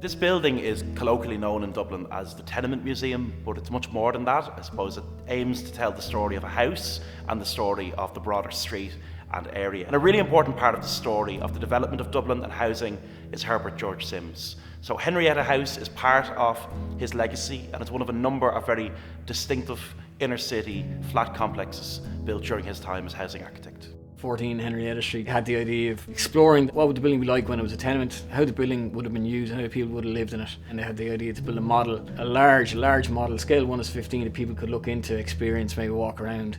This building is colloquially known in Dublin as the Tenement Museum, but it's much more than that. I suppose it aims to tell the story of a house and the story of the broader street and area. And a really important part of the story of the development of Dublin and housing is Herbert George Simms. So Henrietta House is part of his legacy, and it's one of a number of very distinctive inner city flat complexes built during his time as housing architect. 14 Henrietta Street had the idea of exploring what would the building be like when it was a tenement, how the building would have been used, and how people would have lived in it. And they had the idea to build a model, a large model, scale 1:15, that people could look into, experience, maybe walk around.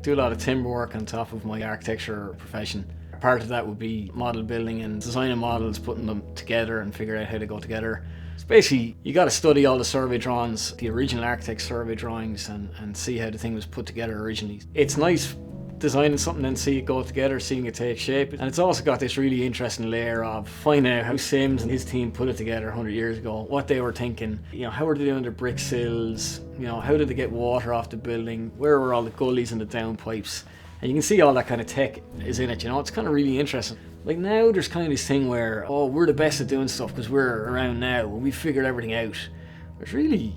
Do a lot of timber work on top of my architecture profession. Part of that would be model building and designing models, putting them together and figure out how they go together. So basically, you got to study all the survey drawings, the original architect's survey drawings, and see how the thing was put together originally. It's nice designing something and see it go together, seeing it take shape. And it's also got this really interesting layer of finding out how Simms and his team put it together 100 years ago, what they were thinking, how were they doing their brick sills, how did they get water off the building, where were all the gullies and the downpipes. And you can see all that kind of tech is in it, it's kind of really interesting. Like now there's kind of this thing where, we're the best at doing stuff because we're around now and we've figured everything out. There's really,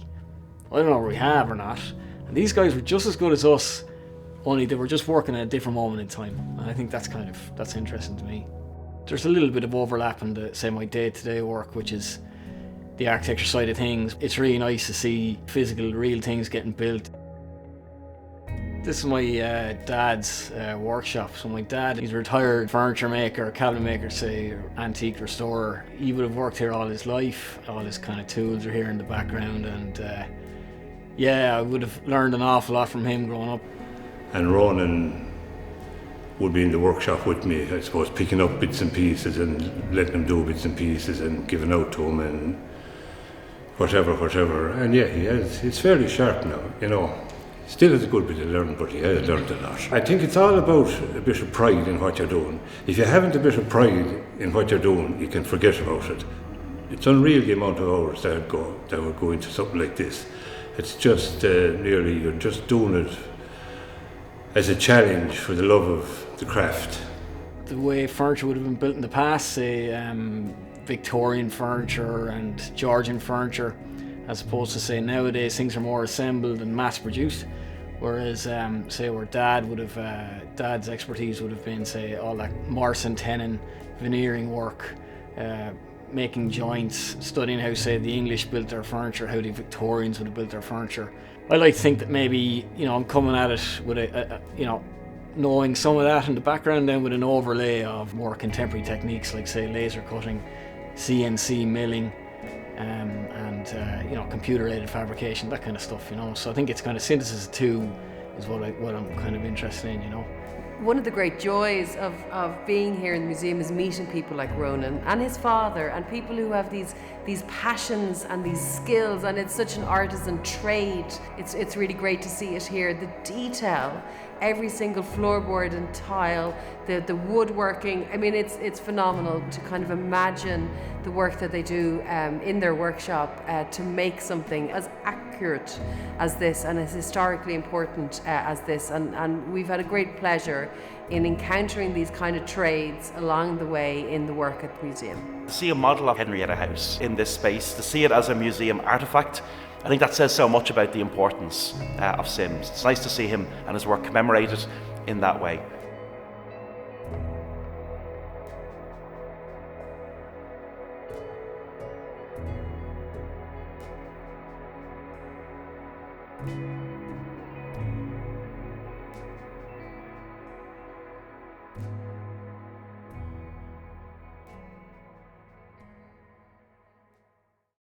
I don't know if we have or not. And these guys were just as good as us, only they were just working at a different moment in time. And I think that's interesting to me. There's a little bit of overlap in my day-to-day work, which is the architecture side of things. It's really nice to see physical, real things getting built. This is my dad's workshop. So my dad, he's a retired furniture maker, cabinet maker, or antique restorer. He would have worked here all his life. All his kind of tools are here in the background, and I would have learned an awful lot from him growing up. And Ronan would be in the workshop with me, I suppose, picking up bits and pieces and letting him do bits and pieces and giving out to him and whatever. And he's fairly sharp now, Still has a good bit to learn, but he has learned a lot. I think it's all about a bit of pride in what you're doing. If you haven't a bit of pride in what you're doing, you can forget about it. It's unreal the amount of hours that would go into something like this. It's just you're just doing it as a challenge for the love of the craft. The way furniture would have been built in the past, say Victorian furniture and Georgian furniture, as opposed to say nowadays things are more assembled and mass produced, whereas say where dad's expertise would have been, say, all that Morrison tenon, veneering work, making joints, studying how, say, the English built their furniture, how the Victorians would have built their furniture. I like to think that maybe, I'm coming at it with knowing some of that in the background, then with an overlay of more contemporary techniques like, say, laser cutting, CNC milling, and computer-aided fabrication, that kind of stuff, So I think it's kind of synthesis of two is what I'm kind of interested in, One of the great joys of being here in the museum is meeting people like Ronan and his father, and people who have these passions and these skills, and it's such an artisan trade. It's really great to see it here. The detail, every single floorboard and tile, the woodworking. I mean, it's phenomenal to kind of imagine the work that they do in their workshop to make something as accurate as this and as historically important as this. And we've had a great pleasure in encountering these kind of trades along the way in the work at the museum. To see a model of Henrietta House in this space, to see it as a museum artefact, I think that says so much about the importance of Simms. It's nice to see him and his work commemorated in that way.